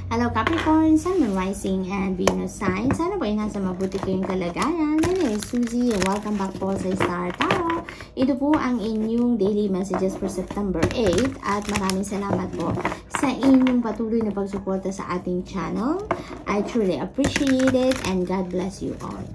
Hello Capricorn, Sun, Moon, Rising, and Venus sign. Sana po ay nasa mabuti kayong kalagayan. My name is Suzy and welcome back po sa Star Tarot. Ito po ang inyong daily messages for September 8 at maraming salamat po sa inyong patuloy na pagsuporta sa ating channel. I truly appreciate it and God bless you all.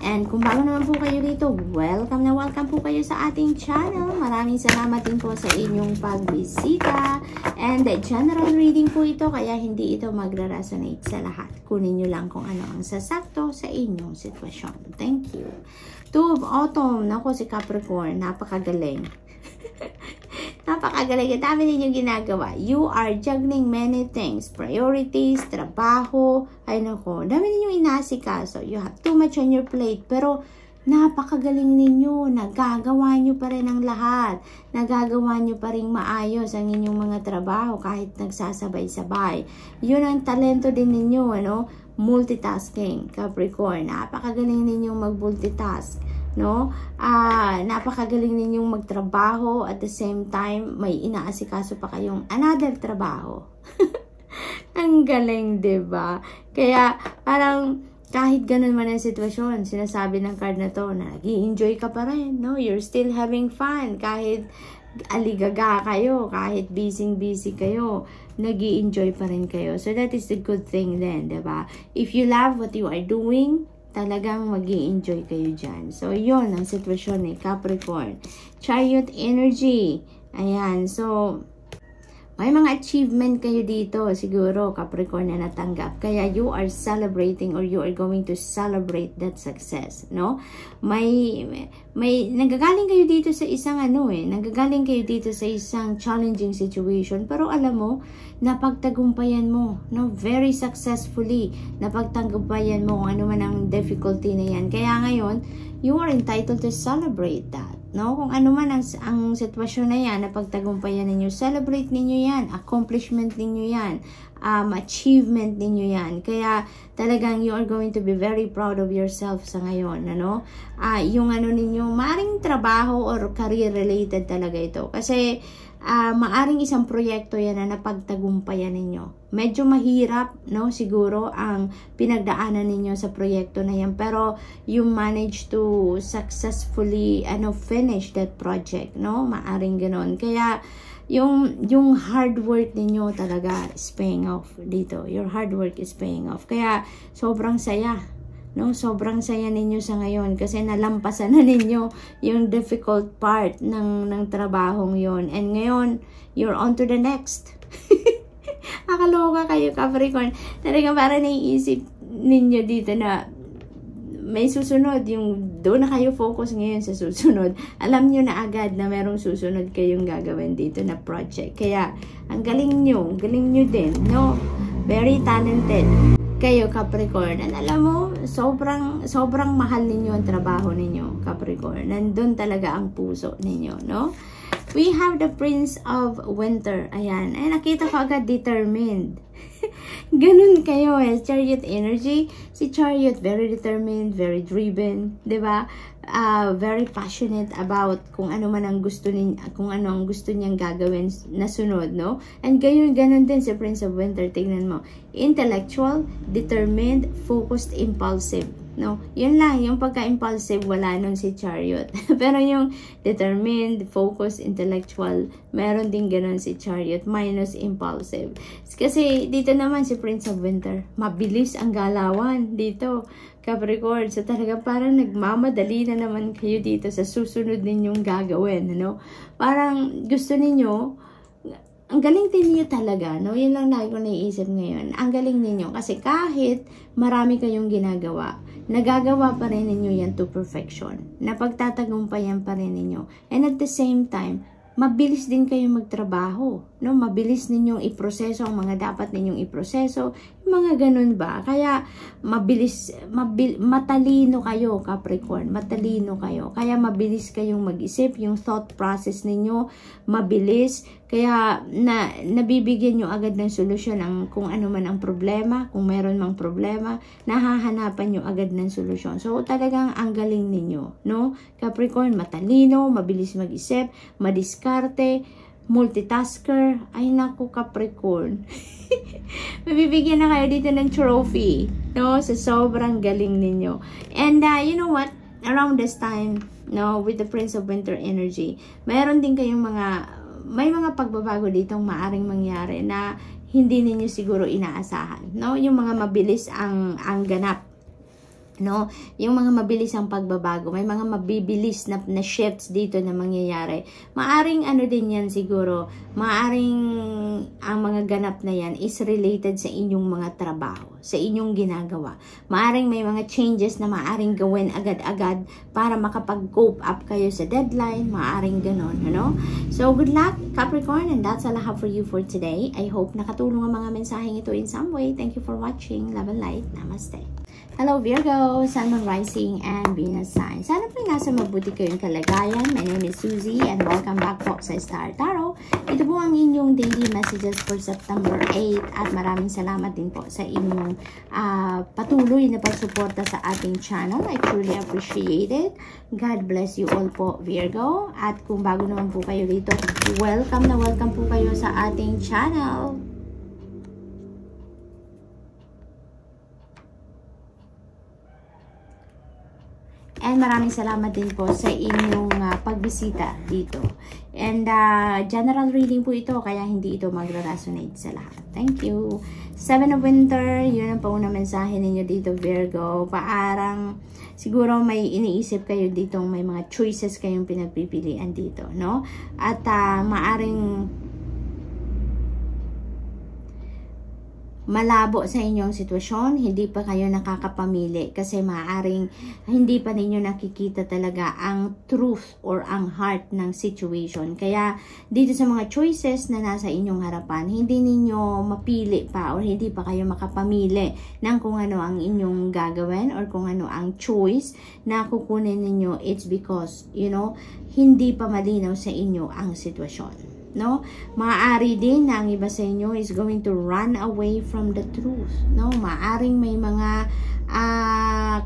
And kung bago naman po kayo dito, welcome na welcome po kayo sa ating channel. Maraming salamat din po sa inyong pagbisita. And general reading po ito, kaya hindi ito magra-resonate sa lahat. Kunin nyo lang kung ano ang sasakto sa inyong sitwasyon. Thank you. Two of Autumn. Naku, si Capricorn. Napakagaling. Napakagaling. Ang dami ninyong ginagawa. You are juggling many things. Priorities, trabaho. Ay naku, dami ninyong inasikaso. You have too much on your plate. Pero napakagaling ninyo. Nagagawa nyo pa rin ang lahat. Nagagawa nyo pa rin maayos ang inyong mga trabaho kahit nagsasabay-sabay. Yun ang talento din ninyo, ano? Multitasking, Capricorn. Napakagaling ninyong mag-multitask, no? Napakagaling ninyong magtrabaho at the same time may inaasikaso pa kayong another trabaho. Ang galing, 'di ba? Kaya parang kahit ganun man ang sitwasyon, sinasabi ng card na to na nag-i-enjoy ka pa rin, no? You're still having fun kahit aligaga kayo, kahit busy kayo, nag-i-enjoy pa rin kayo. So that is the good thing then, 'di ba? If you love what you are doing, talagang mag-i-enjoy kayo dyan. So yun ang sitwasyon ni Capricorn. Chariot energy. Ayan, so may mga achievement kayo dito, siguro, Capricorn, na natanggap. Kaya you are celebrating or you are going to celebrate that success, no? May nagagaling kayo dito sa isang nagagaling kayo dito sa isang challenging situation. Pero alam mo, napagtagumpayan mo, no? Very successfully, napagtagumpayan mo kung ano man ang difficulty na yan. Kaya ngayon, you are entitled to celebrate that. No, kung ano man ang sitwasyon na yan, napagtagumpayan ninyo, celebrate ninyo yan, accomplishment ninyo yan, achievement ninyo yan. Kaya talagang you are going to be very proud of yourself sa ngayon, ano? Yung ano ninyo, maaaring trabaho or career related talaga ito. Kasi maaring isang proyekto yan na napagtagumpayan ninyo. Medyo mahirap, no, siguro ang pinagdaanan ninyo sa proyekto na yan, pero you manage to successfully finish that project, no? Maaring ganoon. Kaya yung hard work ninyo talaga is paying off dito. Your hard work is paying off. Kaya sobrang saya, no? Sobrang saya ninyo sa ngayon kasi nalampasan na ninyo yung difficult part ng trabahong yon. And ngayon, you're on to the next. Akaloka kayo, Capricorn. Talagang parang naiisip ninyo dito na may susunod. Yung doon na kayo focus ngayon sa susunod. Alam nyo na agad na merong susunod kayong gagawin dito na project. Kaya, ang galing nyo din, no? Very talented kayo, Capricorn. And alam mo, sobrang mahal ninyo ang trabaho ninyo, Capricorn. Nandun talaga ang puso ninyo, no? We have the Prince of Winter. Ayan. Ay, nakita ko agad determined. Ganun kayo eh. Chariot energy. Si Chariot, very determined, very driven. Diba? Very passionate about kung ano man ang gusto niyang gagawin na sunod, no? And ganun din si Prince of Winter. Tignan mo. Intellectual, determined, focused, impulsive. No, yun lang, yung pagka-impulsive wala nun si Chariot. Pero yung determined, focused, intellectual, meron din ganun si Chariot, minus impulsive. Kasi dito naman si Prince of Winter, mabilis ang galawan dito, Capricorn. So talaga parang nagmamadali na naman kayo dito sa susunod ninyong gagawin, no? Parang gusto ninyo, ang galing din niyo talaga, no? Yun lang lagi ko naiisip ngayon. Ang galing ninyo kasi kahit marami kayong ginagawa, nagagawa pa rin ninyo yan to perfection. Napagtatagumpayan pa rin ninyo. And at the same time, mabilis din kayong magtrabaho, no? Mabilis ninyong iproseso ang mga dapat ninyong iproseso, mga ganun ba? Kaya matalino kayo, Capricorn, matalino kayo. Kaya mabilis kayong mag-isip, yung thought process ninyo mabilis. Kaya nabibigyan nyo agad ng solusyon kung ano man ang problema, kung meron mang problema, nahahanapan nyo agad ng solusyon. So talagang ang galing ninyo, no? Capricorn, matalino, mabilis mag-isip, madiskarte, multitasker. Ay naku, Capricorn. Mabibigyan na kayo dito ng trophy, no? Sa sobrang galing ninyo. And you know what? Around this time, no, with the Prince of Winter energy, mayroon din kayong may mga pagbabago ditong maaring mangyari na hindi ninyo siguro inaasahan, no? Yung mga mabilis ang ganap, no? Yung mga mabilis ang pagbabago, may mga mabibilis na shifts dito na mangyayari. Maaring ano din yan siguro, maaring ang mga ganap na yan is related sa inyong mga trabaho, sa inyong ginagawa. Maaring may mga changes na maaring gawin agad-agad para makapag-cope up kayo sa deadline, maaring ganon, ano? So, good luck, Capricorn, and that's all I have for you for today. I hope nakatulong ang mga mensaheng ito in some way. Thank you for watching. Love and light. Namaste. Hello Virgo, Sun, Moon, Rising, and Venus sign. Sana po nasa mabuti kayong kalagayan. My name is Susie and welcome back po sa Star Tarot. Ito po ang inyong daily messages for September 8 at maraming salamat din po sa inyong patuloy na pagsuporta sa ating channel. I truly appreciate it. God bless you all po, Virgo. At kung bago naman po kayo dito, welcome na welcome po kayo sa ating channel. And maraming salamat din po sa inyong pagbisita dito. And general reading po ito, kaya hindi ito magra-resonate sa lahat. Thank you. Seven of Winter, yun ang paunang mensahe ninyo dito, Virgo. Parang siguro may iniisip kayo dito, may mga choices kayong pinagpipilian dito, no? At maaring malabo sa inyong sitwasyon, hindi pa kayo nakakapamili kasi maaaring hindi pa ninyo nakikita talaga ang truth or ang heart ng situation. Kaya dito sa mga choices na nasa inyong harapan, hindi ninyo mapili pa or hindi pa kayo makapamili ng kung ano ang inyong gagawin or kung ano ang choice na kukunin ninyo. It's because, you know, hindi pa malinaw sa inyo ang sitwasyon. No, maaari din na ang iba sa inyo is going to run away from the truth, no? Maaring may mga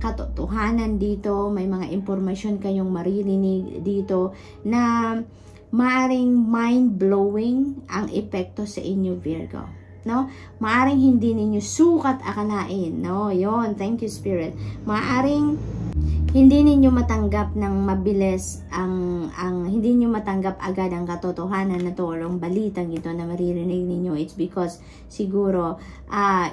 katotohanan dito, may mga impormasyon kayong maririnig dito na maaring mind-blowing ang epekto sa inyo, Virgo, no? Maaring hindi ninyo sukat akalain, no? Yon, thank you Spirit. Maaring hindi ninyo matanggap ng mabilis hindi niyo matanggap agad ang katotohanan na to or ang balitang ito na maririnig ninyo. It's because siguro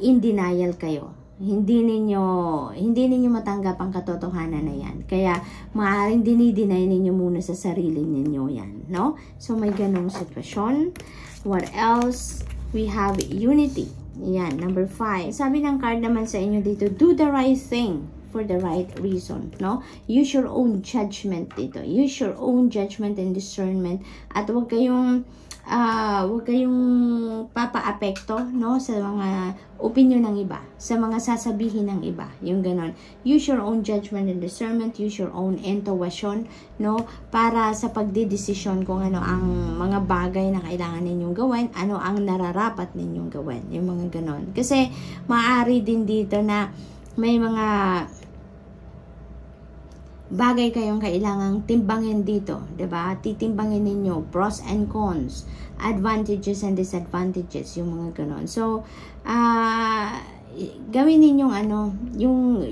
in denial kayo. Hindi ninyo matanggap ang katotohanan na yan. Kaya maaaring dinideny ninyo muna sa sarili ninyo yan, no? So may ganong sitwasyon. What else? We have unity. Yan, number 5. Sabi ng card naman sa inyo dito, do the right thing for the right reason, no? Use your own judgment dito. Use your own judgment and discernment at huwag kayong papaapekto, no, sa mga opinion ng iba, sa mga sasabihin ng iba, yung ganon. Use your own judgment and discernment, use your own intuition, no, para sa pagdidesisyon kung ano ang mga bagay na kailangan ninyong gawin, ano ang nararapat ninyong gawin, yung mga ganon. Kasi maaari din dito na may mga bagay kayong kailangang timbangin dito, 'di ba? Titimbangin ninyo pros and cons, advantages and disadvantages, yung mga ganon. So, gawin ninyong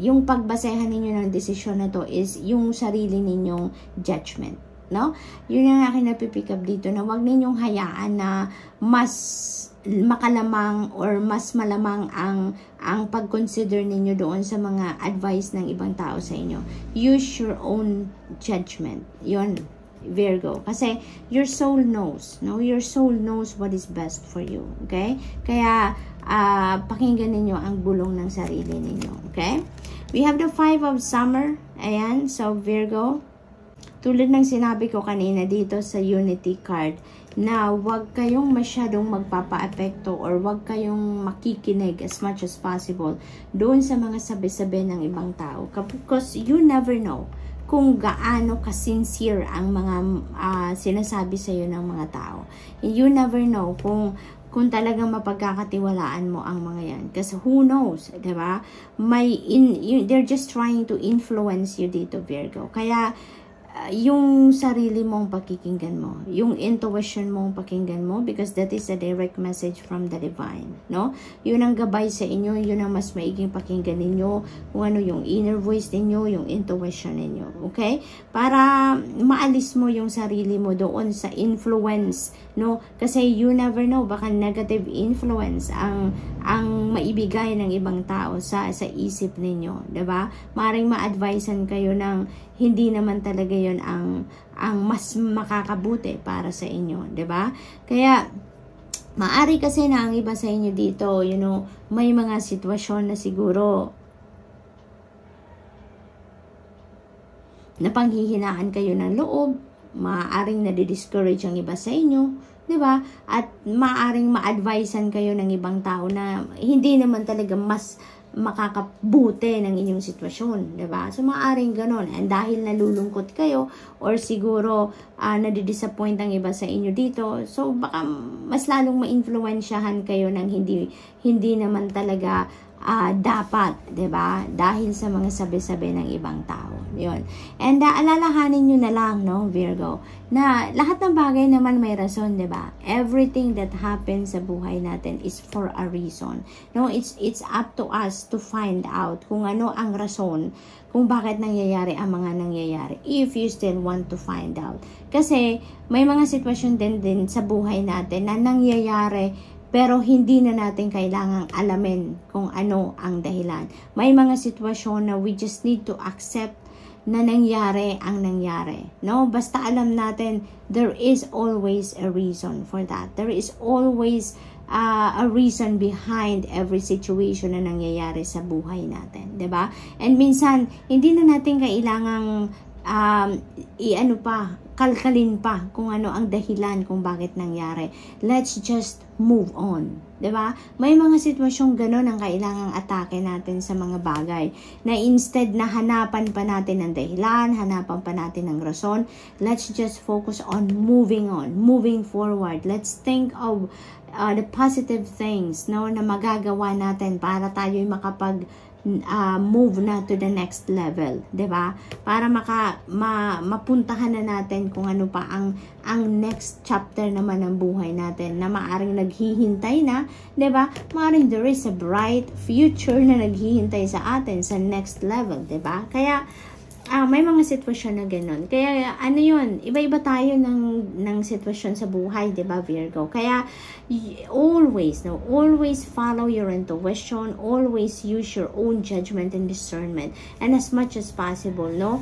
yung pagbasehan ninyo ng desisyon na to is yung sarili ninyong judgment, no? Yun yung akin napipick up dito, na wag ninyong hayaan na mas makalamang or mas malamang ang pag-consider ninyo doon sa mga advice ng ibang tao sa inyo. Use your own judgment. Yun, Virgo. Kasi your soul knows, no? Your soul knows what is best for you. Okay? Kaya pakinggan ninyo ang bulong ng sarili ninyo. Okay? We have the 5 of summer. Ayan. So, Virgo, tulad ng sinabi ko kanina dito sa Unity card, na wag kayong masyadong magpapa-apekto or wag kayong makikinig as much as possible doon sa mga sabi-sabi ng ibang tao. Because you never know kung gaano ka-sincere ang mga sinasabi sa iyo ng mga tao. You never know kung talagang mapagkakatiwalaan mo ang mga yan. Kasi who knows, diba? They're just trying to influence you dito, Virgo. Kaya, yung sarili mong pakikinggan mo, yung intuition mong pakinggan mo, because that is a direct message from the divine, no? Yun ang gabay sa inyo, yun ang mas maiging pakinggan ninyo, kung ano yung inner voice ninyo, yung intuition ninyo, okay? Para maalis mo yung sarili mo doon sa influence, no? Kasi you never know, baka negative influence ang maibigay ng ibang tao sa isip ninyo, 'di ba? Maring ma-advisean kayo ng hindi naman talaga 'yon ang mas makakabuti para sa inyo, 'di ba? Kaya maari kasi na ang iba sa inyo dito, you know, may mga sitwasyon na siguro napanghihinaan kayo ng loob, maaaring nadi-discourage ang iba sa inyo, 'di ba? At maaring ma-advisean kayo ng ibang tao na hindi naman talaga mas makakabuti ng inyong sitwasyon, 'di ba? So maaring ganoon, and dahil nalulungkot kayo or siguro nadi-disappoint ang iba sa inyo dito, so baka mas lalong ma-influensyahan kayo ng hindi naman talaga dapat, 'di ba? Dahil sa mga sabi-sabi ng ibang tao. 'Yon. And alalahanin niyo na lang, no, Virgo, na lahat ng bagay naman may rason, 'di ba? Everything that happens sa buhay natin is for a reason. No, it's up to us to find out kung ano ang rason kung bakit nangyayari ang mga nangyayari, if you still want to find out. Kasi may mga sitwasyon din sa buhay natin na nangyayari pero hindi na natin kailangang alamin kung ano ang dahilan. May mga sitwasyon na we just need to accept na nangyari ang nangyari. No? Basta alam natin, there is always a reason for that. There is always a reason behind every situation na nangyayari sa buhay natin. 'Di ba? And minsan, hindi na natin kailangang kalkalin pa kung ano ang dahilan kung bakit nangyari. Let's just move on, 'di ba? May mga sitwasyong gano'n ang kailangang atake natin sa mga bagay na instead na hanapan pa natin ng dahilan, hanapan pa natin ng rason, let's just focus on, moving forward. Let's think of the positive things, no, na magagawa natin para tayo'y makapag move na to the next level, 'di ba? Para mapuntahan na natin kung ano pa ang next chapter naman ng buhay natin na maaring naghihintay na, 'di ba? Maaring there is a bright future na naghihintay sa atin sa next level, 'di ba? Kaya may mga sitwasyon na gano'n. Kaya ano 'yun, iba-iba tayo ng sitwasyon sa buhay, 'di ba, Virgo? Kaya always follow your intuition, always use your own judgment and discernment, and as much as possible, no,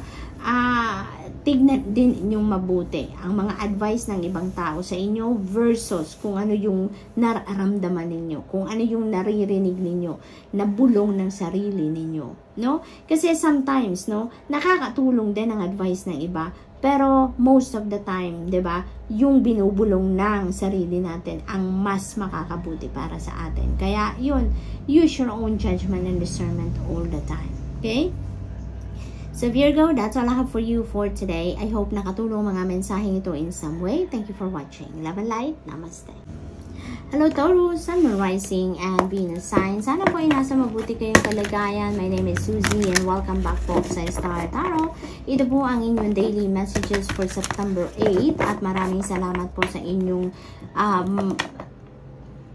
tignan din inyong mabuti ang mga advice ng ibang tao sa inyo versus kung ano yung nararamdaman ninyo, kung ano yung naririnig ninyo na bulong ng sarili ninyo, no? Kasi sometimes, no, nakakatulong din ang advice ng iba, pero most of the time, 'di ba, yung binubulong ng sarili natin ang mas makakabuti para sa atin. Kaya yun, use your own judgment and discernment all the time. Okay? So Virgo, that's all I have for you for today. I hope nakatulong mga mensaheng ito in some way. Thank you for watching. Love and light. Namaste. Hello Taurus, Sun, Moon, Rising, and Venus sign. Sana po ay nasa mabuti kayong kalagayan. My name is Susie and welcome back po sa Star Tarot. Ito po ang inyong daily messages for September 8 at maraming salamat po sa inyong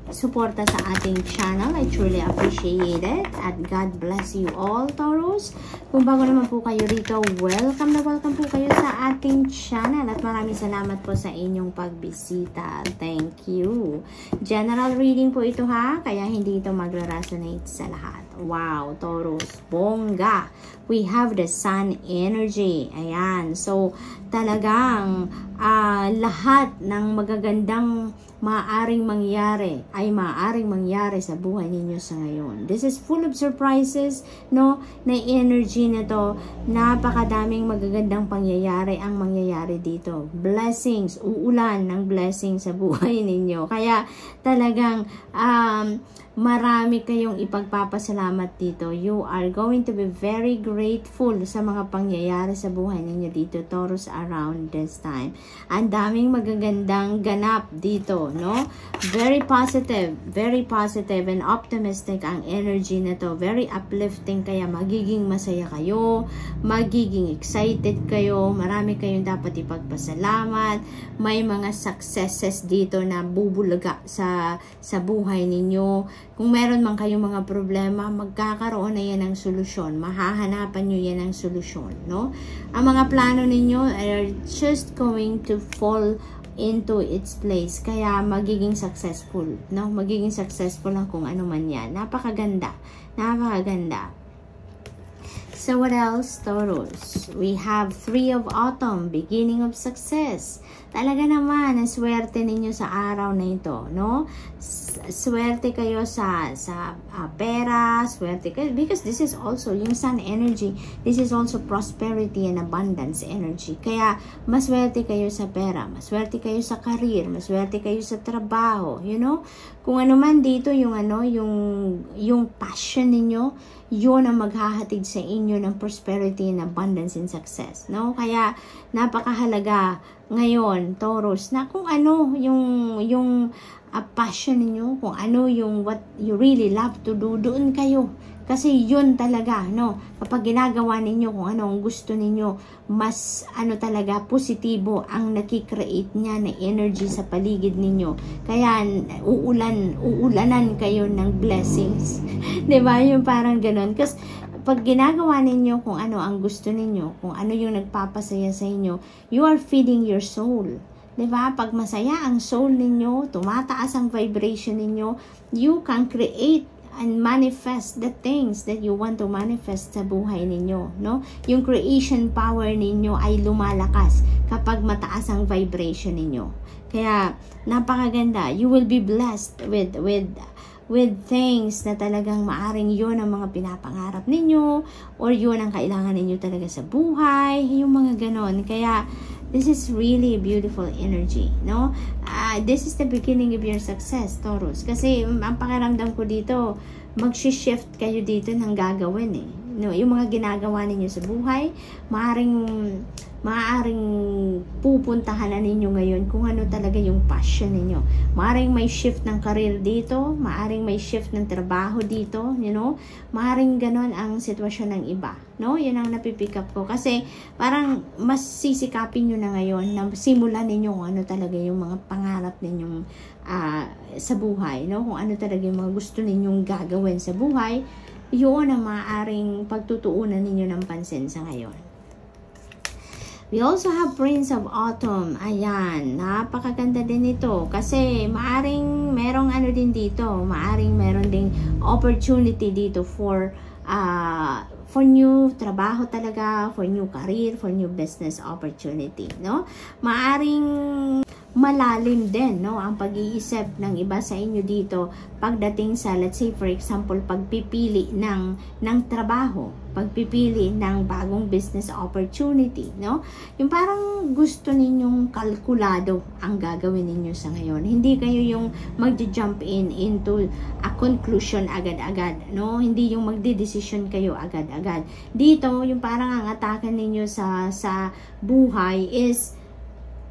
suporta sa ating channel. I truly appreciate it at God bless you all, Taurus. Kung bago naman po kayo rito, welcome po kayo sa ating channel at maraming salamat po sa inyong pagbisita. Thank you. General reading po ito ha, kaya hindi ito magre-resonate sa lahat. Wow, Taurus, bongga. We have the sun energy. Ayan. So, talagang lahat ng magagandang maaaring mangyari ay maaaring mangyari sa buhay ninyo sa ngayon. This is full of surprises, no? Na energy na to, napakadaming magagandang pangyayari ang mangyayari dito. Blessings, uulan ng blessings sa buhay ninyo. Kaya talagang marami kayong ipagpapasalamat dito. You are going to be very grateful sa mga pangyayari sa buhay ninyo dito, Taurus, around this time. Ang daming magagandang ganap dito, no? Very positive very positive and optimistic ang energy na to. Very uplifting, kaya magiging masaya kayo, magiging excited kayo, marami kayong dapat ipagpasalamat, may mga successes dito na bubulaga sa buhay ninyo. Kung meron man kayong mga problema, magkakaroon na yan ng solusyon, mahahanapan nyo yan ng solusyon, no? Ang mga plano ninyo are just going to fall into its place, kaya magiging successful, no? Magiging successful lang kung ano man yan. Napakaganda, napakaganda. So what else, Taurus? We have 3 of Autumn, beginning of success. Talaga naman, ang swerte ninyo sa araw na ito, no? Swerte kayo sa pera, swerte kayo, because this is also yung sun energy, this is also prosperity and abundance energy. Kaya maswerte kayo sa pera, maswerte kayo sa career, maswerte kayo sa trabaho, you know? Kung ano man dito yung yung passion ninyo, yun ang maghahatid sa inyo ng prosperity and abundance and success, no? Kaya napakahalaga ngayon, Taurus, na kung ano yung passion niyo, kung ano yung what you really love to do, doon kayo. Kasi yun talaga, no? Kapag ginagawa ninyo kung ano ang gusto ninyo, mas talaga positibo ang nakikreate niya na energy sa paligid ninyo. Kaya uulanan kayo ng blessings. 'Di ba? Yung parang ganoon. Kasi pag ginagawa ninyo kung ano ang gusto ninyo, kung ano yung nagpapasaya sa inyo, you are feeding your soul. Diba? Pag masaya ang soul ninyo, tumataas ang vibration ninyo, you can create and manifest the things that you want to manifest sa buhay ninyo, no? Yung creation power ninyo ay lumalakas kapag mataas ang vibration ninyo. Kaya napakaganda. You will be blessed with things na talagang maaring yun ang mga pinapangarap ninyo, or yun ang kailangan ninyo talaga sa buhay, yung mga ganon. Kaya this is really beautiful energy, no? This is the beginning of your success, Taurus. Kasi ang pakiramdam ko dito, mag-shift kayo dito ng gagawin eh. No, yung mga ginagawa ninyo sa buhay, maaring pupuntahan na ninyo ngayon kung ano talaga yung passion ninyo. Maaring may shift ng career dito, maaring may shift ng trabaho dito, you know, maaring ganon ang sitwasyon ng iba, no? Yan ang napipick up ko, kasi parang mas sisikapin nyo na ngayon na simulan ninyo kung ano talaga yung mga pangarap ninyong sa buhay, no? Kung ano talaga yung mga gusto ninyong gagawin sa buhay, yun ang maaaring pagtutuunan ninyo ng pansin sa ngayon. We also have Prince of Autumn. Ayan, napakaganda din ito. Kasi maaring merong ano din dito. Maaring meron ding opportunity dito for new trabaho talaga, for new career, for new business opportunity, no? Maaring malalim din, no, ang pag-iisip ng iba sa inyo dito pagdating sa, let's say for example, pagpipili ng trabaho, pagpipili ng bagong business opportunity, no? Yung parang gusto ninyong kalkulado ang gagawin ninyo sa ngayon. Hindi kayo yung magja-jump into a conclusion agad-agad, no? Hindi yung magde-decision kayo agad-agad. Dito, yung parang ang atake ninyo sa buhay is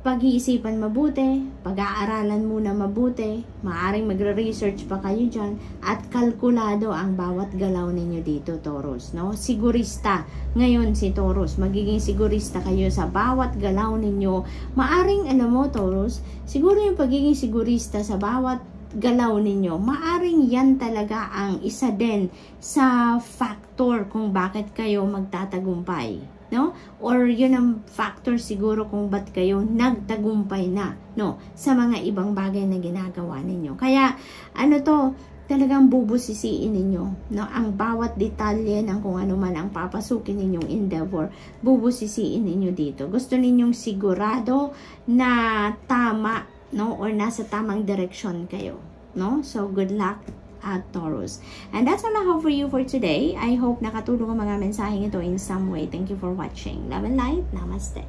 pag-iisipan mabuti, pag-aaralan muna mabuti, maaring magre-research pa kayo dyan, at kalkulado ang bawat galaw ninyo dito, Taurus, no? Sigurista. Ngayon si Taurus, magiging sigurista kayo sa bawat galaw ninyo. Maaring, alam mo, Taurus, siguro yung pagiging sigurista sa bawat galaw ninyo, maaring yan talaga ang isa din sa factor kung bakit kayo magtatagumpay, no? Or yun ang factor siguro kung ba't kayo nagtagumpay na, no, sa mga ibang bagay na ginagawa ninyo. Kaya ano to, talagang bubusisiin ninyo, no, ang bawat detalye ng kung ano man ang papasukin ninyong endeavor, bubusisiin ninyo dito. Gusto ninyong sigurado na tama, no, or nasa tamang direksyon kayo, no? So good luck, Taurus. And that's all I have for you for today. I hope nakatulong ang mga mensaheng ito in some way. Thank you for watching. Love and light. Namaste.